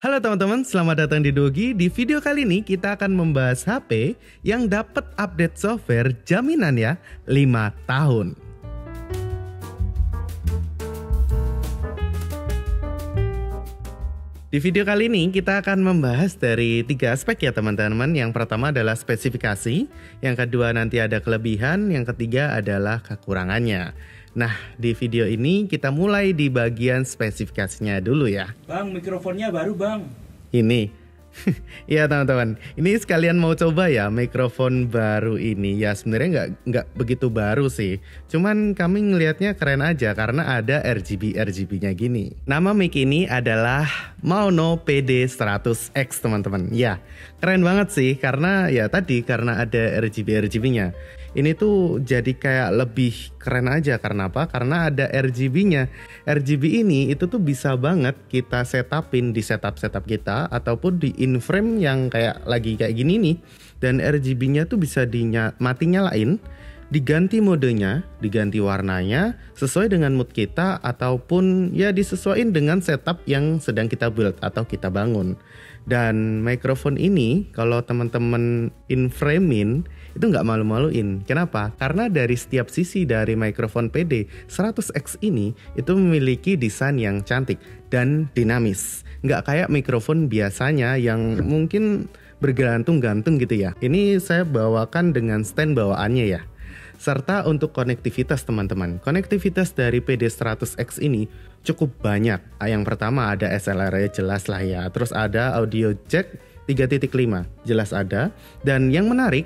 Halo teman-teman, selamat datang di Dogi. Di video kali ini kita akan membahas HP yang dapat update software jaminan ya 5 tahun. Di video kali ini kita akan membahas dari 3 aspek ya teman-teman. Yang pertama adalah spesifikasi, yang kedua nanti ada kelebihan, yang ketiga adalah kekurangannya. Nah, di video ini kita mulai di bagian spesifikasinya dulu ya. Bang, mikrofonnya baru bang. Ini. Iya teman-teman, ini sekalian mau coba ya mikrofon baru ini. Ya sebenarnya nggak begitu baru sih. Cuman kami ngelihatnya keren aja karena ada RGB-nya gini. Nama mic ini adalah Maono PD100X teman-teman. Ya, keren banget sih karena ya tadi karena ada RGB-nya. Ini tuh jadi kayak lebih keren aja karena apa? Karena ada RGB-nya. RGB ini itu tuh bisa banget kita setupin di setup kita ataupun di in-frame yang kayak lagi kayak gini nih. Dan RGB-nya tuh bisa mati nyalain, diganti modenya, diganti warnanya sesuai dengan mood kita ataupun ya disesuaikan dengan setup yang sedang kita build atau kita bangun. Dan mikrofon ini kalau teman-teman in-framein itu nggak malu-maluin. Kenapa? Karena dari setiap sisi dari mikrofon PD 100X ini itu memiliki desain yang cantik dan dinamis. Nggak kayak mikrofon biasanya yang mungkin bergantung-gantung gitu ya. Ini saya bawakan dengan stand bawaannya ya. Serta untuk konektivitas teman-teman. Konektivitas dari PD100X ini cukup banyak. Yang pertama ada XLR jelas lah ya. Terus ada audio jack 3.5 jelas ada. Dan yang menarik,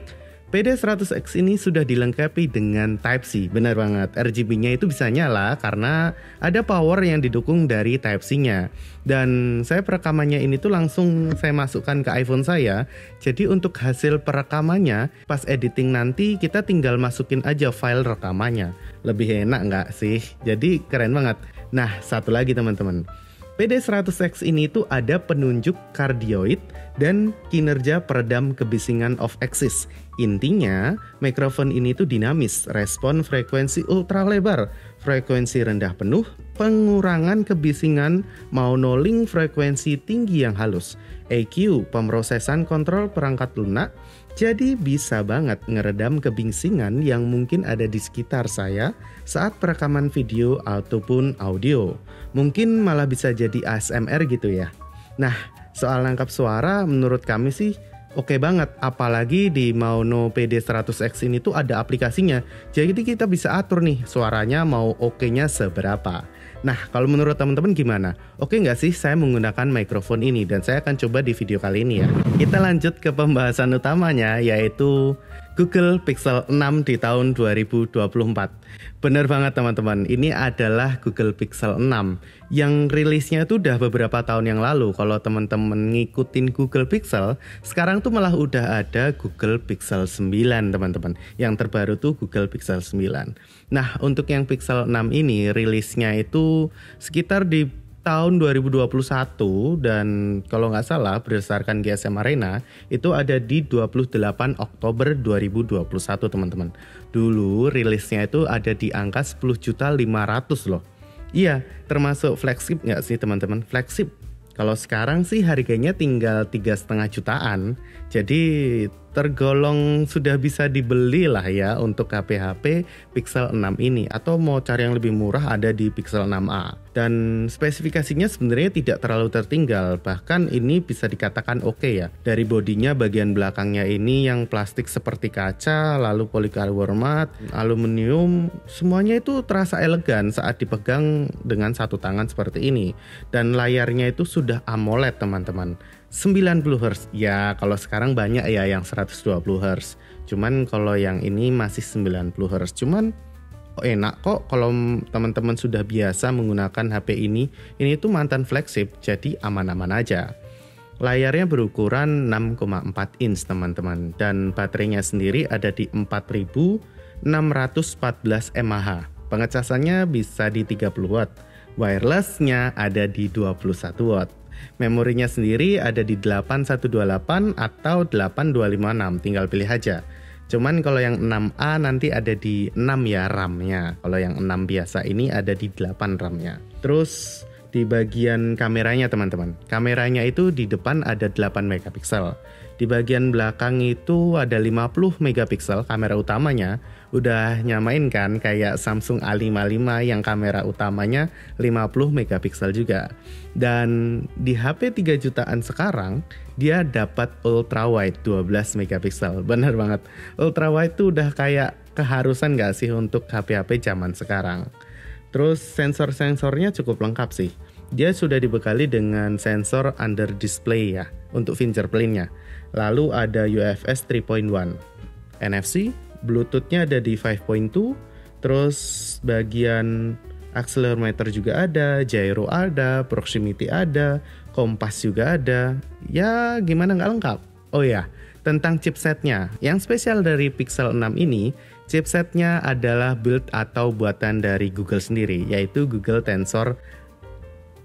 PD100X ini sudah dilengkapi dengan Type-C. Benar banget, RGB-nya itu bisa nyala karena ada power yang didukung dari Type-C-nya. Dan saya perekamannya ini tuh langsung saya masukkan ke iPhone saya. Jadi untuk hasil perekamannya, pas editing nanti kita tinggal masukin aja file rekamannya. Lebih enak nggak sih? Jadi keren banget. Nah, satu lagi teman-teman. PD100X ini tuh ada penunjuk kardioid dan kinerja peredam kebisingan off axis. Intinya, mikrofon ini tuh dinamis, respon frekuensi ultra lebar, frekuensi rendah penuh, pengurangan kebisingan, monolink frekuensi tinggi yang halus, EQ, pemrosesan kontrol perangkat lunak. Jadi bisa banget ngeredam kebisingan yang mungkin ada di sekitar saya saat perekaman video ataupun audio. Mungkin malah bisa jadi ASMR gitu ya. Nah, soal nangkap suara menurut kami sih oke banget. Apalagi di Maono PD100X ini tuh ada aplikasinya. Jadi kita bisa atur nih suaranya mau oke-nya seberapa. Nah, kalau menurut teman-teman gimana? Oke nggak sih saya menggunakan mikrofon ini? Dan saya akan coba di video kali ini ya. Kita lanjut ke pembahasan utamanya, yaitu Google Pixel 6 di tahun 2024. Bener banget teman-teman, ini adalah Google Pixel 6 yang rilisnya itu udah beberapa tahun yang lalu. Kalau teman-teman ngikutin Google Pixel, sekarang tuh malah udah ada Google Pixel 9 teman-teman. Yang terbaru tuh Google Pixel 9. Nah, untuk yang Pixel 6 ini rilisnya itu sekitar di tahun 2021 dan kalau nggak salah berdasarkan GSM Arena itu ada di 28 Oktober 2021 teman-teman. Dulu rilisnya itu ada di angka 10.500.000 loh. Iya, termasuk flagship nggak sih teman-teman? Flagship. Kalau sekarang sih harganya tinggal 3,5 jutaan. Jadi tergolong sudah bisa dibeli lah ya untuk HP-HP Pixel 6 ini. Atau mau cari yang lebih murah ada di Pixel 6a. Dan spesifikasinya sebenarnya tidak terlalu tertinggal. Bahkan ini bisa dikatakan oke ya. Dari bodinya bagian belakangnya ini yang plastik seperti kaca, lalu polycarbonate mat, aluminium, semuanya itu terasa elegan saat dipegang dengan satu tangan seperti ini. Dan layarnya itu sudah AMOLED teman-teman. 90 Hz. Ya, kalau sekarang banyak ya yang 120 Hz. Cuman kalau yang ini masih 90 Hz. Cuman enak kok kalau teman-teman sudah biasa menggunakan HP ini. Ini tuh mantan flagship, jadi aman-aman aja. Layarnya berukuran 6,4 inch teman-teman. Dan baterainya sendiri ada di 4614 mAh. Pengecasannya bisa di 30 watt. Wirelessnya ada di 21 watt. Memorinya sendiri ada di 8128 atau 8256, tinggal pilih aja. Cuman kalau yang 6A nanti ada di 6 ya RAM-nya. Kalau yang 6 biasa ini ada di 8 RAM-nya. Terus di bagian kameranya teman-teman. Kameranya itu di depan ada 8 megapiksel. Di bagian belakang itu ada 50 megapiksel kamera utamanya. Udah nyamain kan kayak Samsung A55 yang kamera utamanya 50 megapiksel juga. Dan di HP 3 jutaan sekarang dia dapat ultra wide 12 megapiksel. Bener banget. Ultra wide tuh udah kayak keharusan gak sih untuk HP-HP zaman sekarang. Terus sensor-sensornya cukup lengkap sih. Dia sudah dibekali dengan sensor under display ya untuk fingerprint-nya. Lalu ada UFS 3.1, NFC, Bluetooth-nya ada di 5.2, terus bagian accelerometer juga ada, gyro ada, proximity ada, kompas juga ada. Ya gimana nggak lengkap? Oh ya, tentang chipsetnya. Yang spesial dari Pixel 6 ini, chipsetnya adalah build atau buatan dari Google sendiri, yaitu Google Tensor.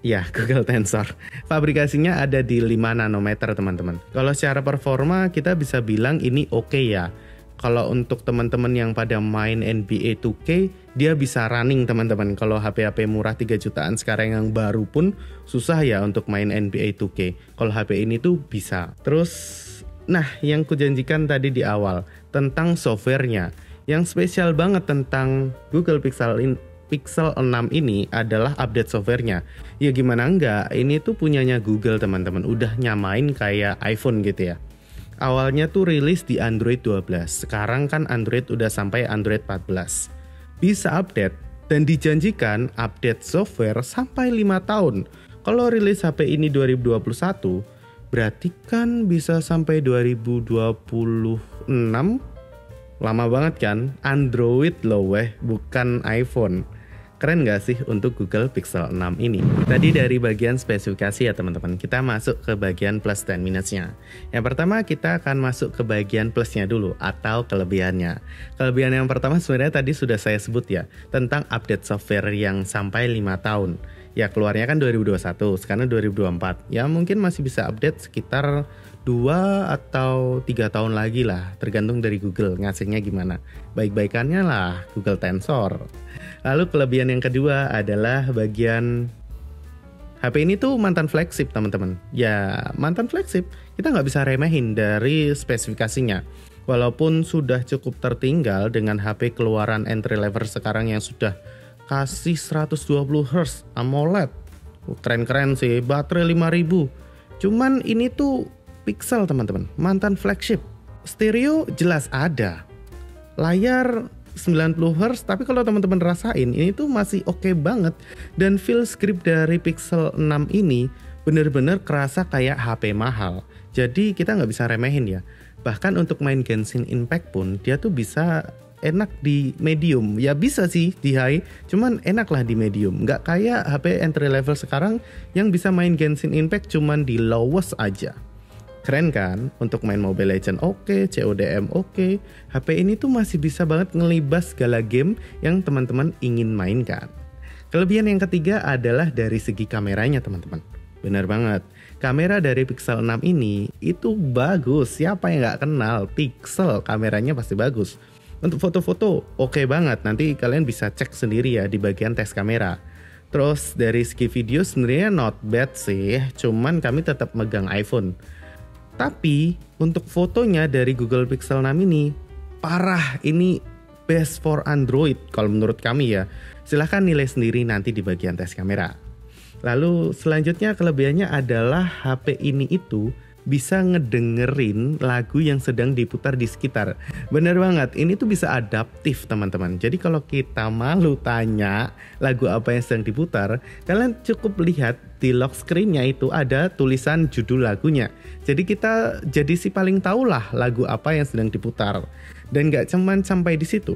Ya, Google Tensor. Fabrikasinya ada di 5 nanometer teman-teman. Kalau secara performa kita bisa bilang ini oke ya. Kalau untuk teman-teman yang pada main NBA 2K, dia bisa running teman-teman. Kalau HP-HP murah 3 jutaan sekarang yang baru pun susah ya untuk main NBA 2K. Kalau HP ini tuh bisa. Terus, nah yang kujanjikan tadi di awal tentang softwarenya. Yang spesial banget tentang Google Pixel 6 ini adalah update softwarenya. Ya gimana enggak, ini tuh punyanya Google teman-teman. Udah nyamain kayak iPhone gitu ya. Awalnya tuh rilis di Android 12. Sekarang kan Android udah sampai Android 14. Bisa update dan dijanjikan update software sampai 5 tahun. Kalau rilis HP ini 2021, berarti kan bisa sampai 2026. Lama banget kan? Android loh bukan iPhone. Keren gak sih untuk Google Pixel 6 ini? Tadi dari bagian spesifikasi ya teman-teman. Kita masuk ke bagian plus dan minusnya. Yang pertama kita akan masuk ke bagian plusnya dulu atau kelebihannya. Kelebihan yang pertama sebenarnya tadi sudah saya sebut ya, tentang update software yang sampai 5 tahun. Ya keluarnya kan 2021, sekarang 2024. Ya mungkin masih bisa update sekitar 2 atau 3 tahun lagi lah, tergantung dari Google ngasihnya gimana. Baik-baikannya lah Google Tensor. Lalu kelebihan yang kedua adalah bagian HP ini tuh mantan flagship teman-teman. Ya mantan flagship, kita nggak bisa remehin dari spesifikasinya. Walaupun sudah cukup tertinggal dengan HP keluaran entry level sekarang yang sudah kasih 120 Hz AMOLED. Keren-keren sih, baterai 5000. Cuman ini tuh Pixel teman-teman, mantan flagship. Stereo jelas ada. Layar 90 Hz, tapi kalau teman-teman rasain ini tuh masih oke banget. Dan feel script dari Pixel 6 ini bener-bener kerasa kayak HP mahal. Jadi kita nggak bisa remehin ya. Bahkan untuk main Genshin Impact pun dia tuh bisa enak di medium. Ya bisa sih di high, cuman enak lah di medium. Nggak kayak HP entry level sekarang yang bisa main Genshin Impact cuman di lowest aja. Keren kan? Untuk main Mobile Legends oke, CODM oke. HP ini tuh masih bisa banget ngelibas segala game yang teman-teman ingin mainkan. Kelebihan yang ketiga adalah dari segi kameranya teman-teman. Benar banget. Kamera dari Pixel 6 ini itu bagus. Siapa yang nggak kenal Pixel, kameranya pasti bagus. Untuk foto-foto oke banget. Nanti kalian bisa cek sendiri ya di bagian tes kamera. Terus dari segi video sebenarnya not bad sih. Cuman kami tetap megang iPhone. Tapi untuk fotonya dari Google Pixel 6 ini parah, ini best for Android kalau menurut kami ya. Silahkan nilai sendiri nanti di bagian tes kamera. Lalu selanjutnya kelebihannya adalah HP ini itu bisa ngedengerin lagu yang sedang diputar di sekitar. Bener banget, ini tuh bisa adaptif teman-teman. Jadi kalau kita malu tanya lagu apa yang sedang diputar, kalian cukup lihat di lock screen-nya itu ada tulisan judul lagunya. Jadi kita jadi si paling tahu lah lagu apa yang sedang diputar. Dan gak cuman sampai di situ.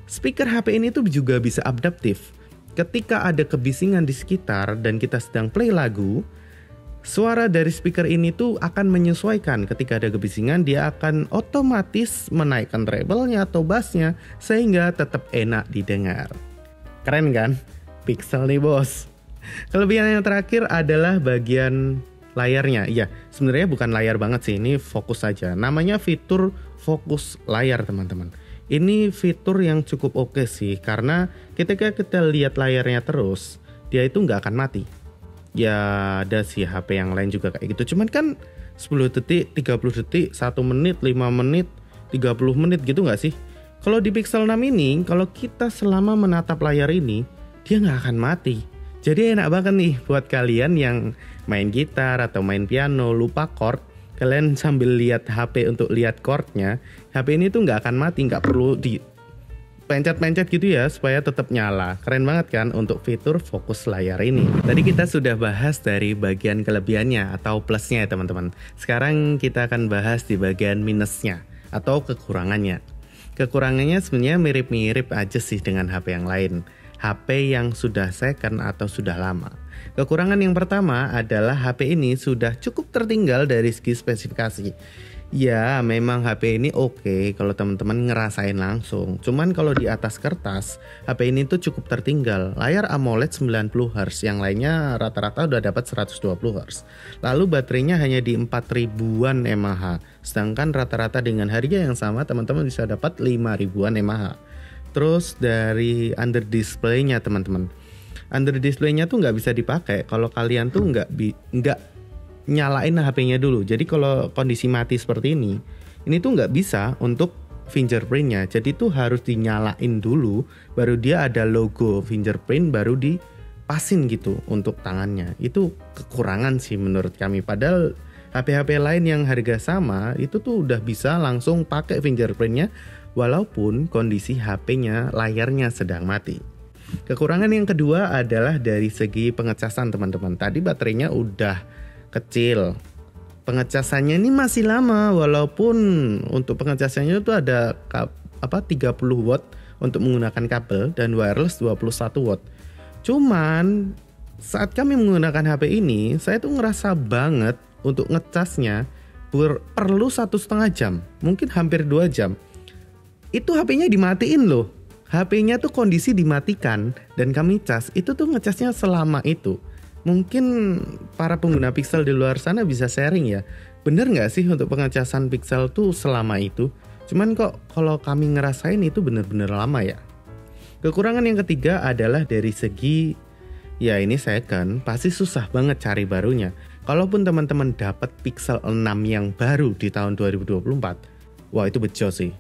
Speaker HP ini tuh juga bisa adaptif. Ketika ada kebisingan di sekitar dan kita sedang play lagu, suara dari speaker ini tuh akan menyesuaikan. Ketika ada kebisingan, dia akan otomatis menaikkan treble-nya atau bass-nya sehingga tetap enak didengar. Keren kan? Pixel nih bos. Kelebihan yang terakhir adalah bagian layarnya. Iya, sebenarnya bukan layar banget sih, ini fokus saja. Namanya fitur fokus layar teman-teman. Ini fitur yang cukup oke sih, karena ketika kita lihat layarnya terus, dia itu nggak akan mati. Ya ada sih HP yang lain juga kayak gitu. Cuman kan 10 detik, 30 detik, 1 menit, 5 menit, 30 menit gitu nggak sih? Kalau di Pixel 6 ini, kalau kita selama menatap layar ini, dia nggak akan mati. Jadi enak banget nih buat kalian yang main gitar atau main piano, lupa chord. Kalian sambil lihat HP untuk lihat chordnya, HP ini tuh nggak akan mati, nggak perlu di pencet-pencet gitu ya supaya tetap nyala. Keren banget kan untuk fitur fokus layar ini. Tadi kita sudah bahas dari bagian kelebihannya atau plusnya ya teman-teman. Sekarang kita akan bahas di bagian minusnya atau kekurangannya. Kekurangannya sebenarnya mirip-mirip aja sih dengan HP yang lain. HP yang sudah second atau sudah lama. Kekurangan yang pertama adalah HP ini sudah cukup tertinggal dari segi spesifikasi. Ya memang HP ini oke kalau teman-teman ngerasain langsung. Cuman kalau di atas kertas HP ini tuh cukup tertinggal. Layar AMOLED 90Hz, yang lainnya rata-rata udah dapat 120Hz. Lalu baterainya hanya di 4000-an mAh. Sedangkan rata-rata dengan harga yang sama teman-teman bisa dapat 5000-an mAh. Terus dari under display-nya teman-teman. Under display-nya tuh nggak bisa dipakai kalau kalian tuh nggak nyalain HP-nya dulu. Jadi kalau kondisi mati seperti ini tuh nggak bisa untuk fingerprint-nya. Jadi tuh harus dinyalain dulu, baru dia ada logo fingerprint, baru dipasin gitu untuk tangannya. Itu kekurangan sih menurut kami. Padahal HP-HP lain yang harga sama itu tuh udah bisa langsung pakai fingerprint-nya, walaupun kondisi HP-nya layarnya sedang mati. Kekurangan yang kedua adalah dari segi pengecasan teman-teman. Tadi baterainya udah kecil, pengecasannya ini masih lama, walaupun untuk pengecasannya itu ada 30 watt untuk menggunakan kabel dan wireless 21 watt. Cuman saat kami menggunakan HP ini, saya tuh ngerasa banget untuk ngecasnya perlu 1,5 jam, mungkin hampir 2 jam. Itu HP-nya dimatiin loh. HP-nya tuh kondisi dimatikan dan kami cas, itu tuh ngecasnya selama itu. Mungkin para pengguna Pixel di luar sana bisa sharing ya. Bener nggak sih untuk pengecasan Pixel tuh selama itu? Cuman kok kalau kami ngerasain itu bener-bener lama ya. Kekurangan yang ketiga adalah dari segi, ya ini second, pasti susah banget cari barunya. Kalaupun teman-teman dapat Pixel 6 yang baru di tahun 2024, wah itu bejo sih.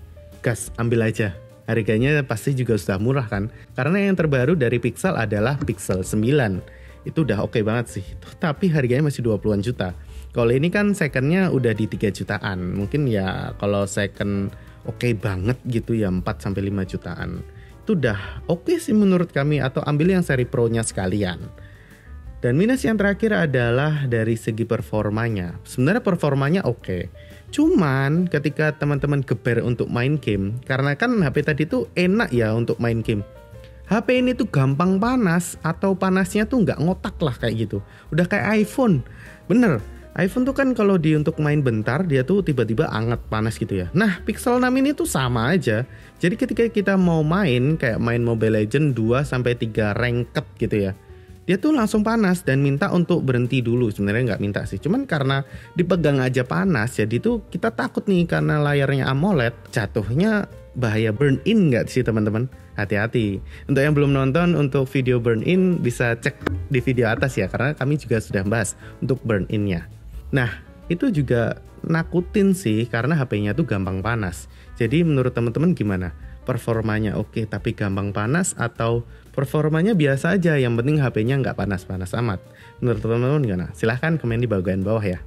Gas, ambil aja. Harganya pasti juga sudah murah kan? Karena yang terbaru dari Pixel adalah Pixel 9. Itu udah oke banget sih. Tapi harganya masih 20-an juta. Kalau ini kan secondnya udah di 3 jutaan. Mungkin ya kalau second oke banget gitu ya 4-5 jutaan. Itu udah oke sih menurut kami. Atau ambil yang seri Pro-nya sekalian. Dan minus yang terakhir adalah dari segi performanya. Sebenarnya performanya oke. Cuman ketika teman-teman geber untuk main game, karena kan HP tadi tuh enak ya untuk main game, HP ini tuh gampang panas, atau panasnya tuh nggak ngotak lah kayak gitu. Udah kayak iPhone. Bener, iPhone tuh kan kalau untuk main bentar dia tuh tiba-tiba anget panas gitu ya. Nah Pixel 6 ini tuh sama aja. Jadi ketika kita mau main kayak main Mobile Legends 2-3 ranked gitu ya, dia tuh langsung panas dan minta untuk berhenti dulu. Sebenarnya nggak minta sih, cuman karena dipegang aja panas, jadi tuh kita takut nih karena layarnya AMOLED jatuhnya bahaya burn in nggak sih teman-teman? Hati-hati. Untuk yang belum nonton untuk video burn in bisa cek di video atas ya, karena kami juga sudah bahas untuk burn in-nya. Nah itu juga nakutin sih karena HP-nya tuh gampang panas. Jadi menurut teman-teman gimana? Performanya oke tapi gampang panas, atau performanya biasa aja yang penting HP-nya nggak panas-panas amat? Menurut teman-teman gimana? Silahkan komen di bagian bawah ya.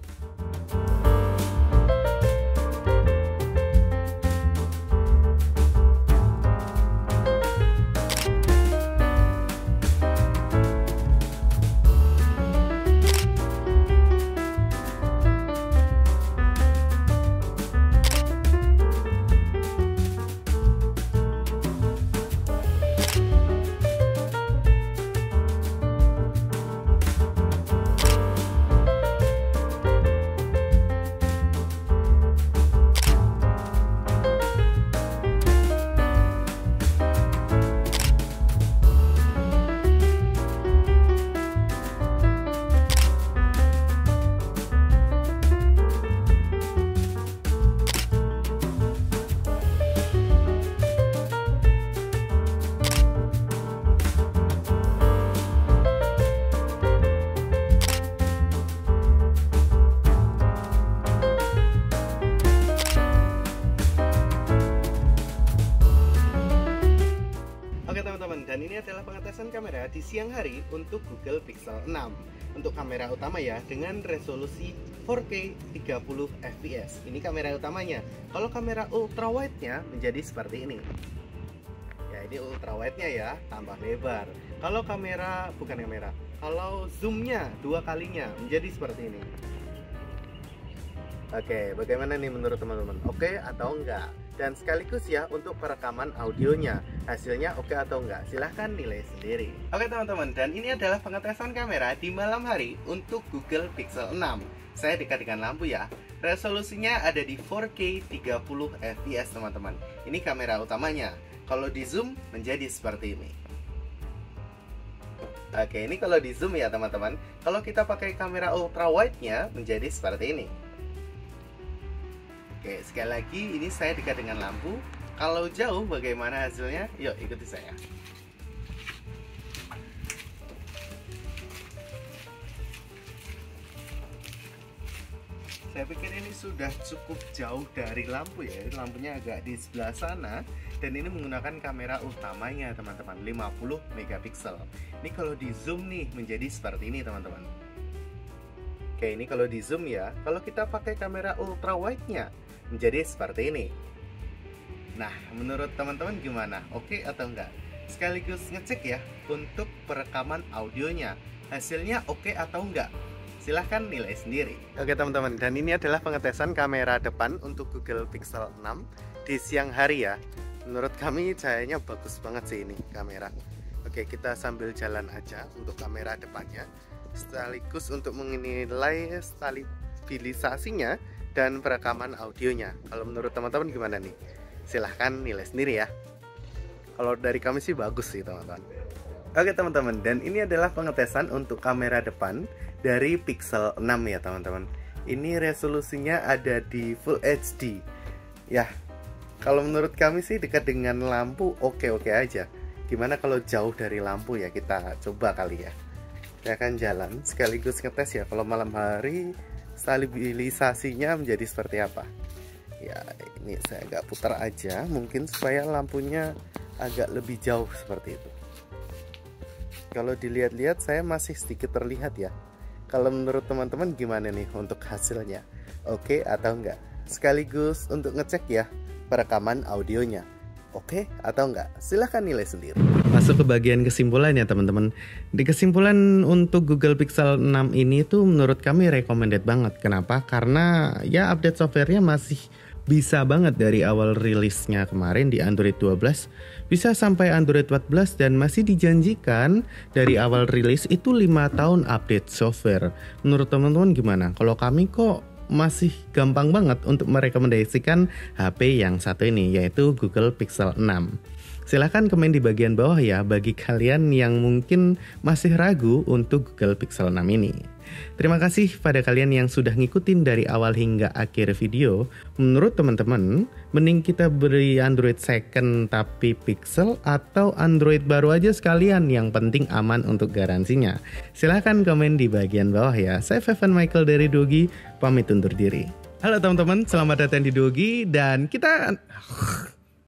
pengetesan kamera di siang hari untuk Google Pixel 6. Untuk kamera utama ya, dengan resolusi 4K 30 fps. Ini kamera utamanya. Kalau kamera ultrawide-nya menjadi seperti ini. Ya, ini ultrawide-nya ya, tambah lebar. Kalau kalau zoom-nya 2 kalinya menjadi seperti ini. Oke, bagaimana nih menurut teman-teman? Oke atau enggak? Dan sekaligus ya untuk perekaman audionya, hasilnya oke atau enggak? Silahkan nilai sendiri. Oke teman-teman, dan ini adalah pengetesan kamera di malam hari untuk Google Pixel 6. Saya dekatkan lampu ya. Resolusinya ada di 4K 30 fps teman-teman. Ini kamera utamanya. Kalau di zoom menjadi seperti ini. Oke, ini kalau di zoom ya teman-teman. Kalau kita pakai kamera ultrawide-nya menjadi seperti ini. Oke, sekali lagi ini saya dekat dengan lampu. Kalau jauh bagaimana hasilnya? Yuk ikuti saya. Saya pikir ini sudah cukup jauh dari lampu ya. Lampunya agak di sebelah sana. Dan ini menggunakan kamera utamanya teman-teman, 50 megapiksel. Ini kalau di zoom nih menjadi seperti ini teman-teman. Oke, ini kalau di zoom ya. Kalau kita pakai kamera ultrawide-nya menjadi seperti ini. Nah, menurut teman-teman gimana? Oke atau enggak? Sekaligus ngecek ya untuk perekaman audionya. Hasilnya oke atau enggak? Silahkan nilai sendiri. Oke teman-teman, dan ini adalah pengetesan kamera depan untuk Google Pixel 6 di siang hari ya. Menurut kami cahayanya bagus banget sih ini kamera. Oke, kita sambil jalan aja untuk kamera depannya, sekaligus untuk menilai stabilisasinya dan perekaman audionya. Kalau menurut teman-teman gimana nih? Silahkan nilai sendiri ya. Kalau dari kami sih bagus sih teman-teman. Oke teman-teman, dan ini adalah pengetesan untuk kamera depan dari Pixel 6 ya teman-teman. Ini resolusinya ada di Full HD. Ya, kalau menurut kami sih dekat dengan lampu oke-oke aja. Gimana kalau jauh dari lampu ya, kita coba kali ya. Saya akan jalan sekaligus ngetes ya kalau malam hari stabilisasinya menjadi seperti apa. Ya, ini saya agak putar aja mungkin supaya lampunya agak lebih jauh seperti itu. Kalau dilihat-lihat saya masih sedikit terlihat ya. Kalau menurut teman-teman gimana nih untuk hasilnya? Oke atau enggak? Sekaligus untuk ngecek ya perekaman audionya. Oke atau enggak? Silahkan nilai sendiri. Masuk ke bagian kesimpulannya teman-teman. Di kesimpulan untuk Google Pixel 6 ini tuh menurut kami recommended banget. Kenapa? Karena ya update softwarenya masih bisa banget dari awal rilisnya kemarin di Android 12 bisa sampai Android 14 dan masih dijanjikan dari awal rilis itu 5 tahun update software. Menurut teman-teman gimana? Kalau kami kok masih gampang banget untuk merekomendasikan HP yang satu ini, yaitu Google Pixel 6. Silahkan komen di bagian bawah ya bagi kalian yang mungkin masih ragu untuk Google Pixel 6 ini. Terima kasih pada kalian yang sudah ngikutin dari awal hingga akhir video. Menurut teman-teman, mending kita beri Android second tapi Pixel atau Android baru aja sekalian, yang penting aman untuk garansinya. Silahkan komen di bagian bawah ya. Saya Evan Michael dari Dogi, pamit undur diri. Halo teman-teman, selamat datang di Dogi dan kita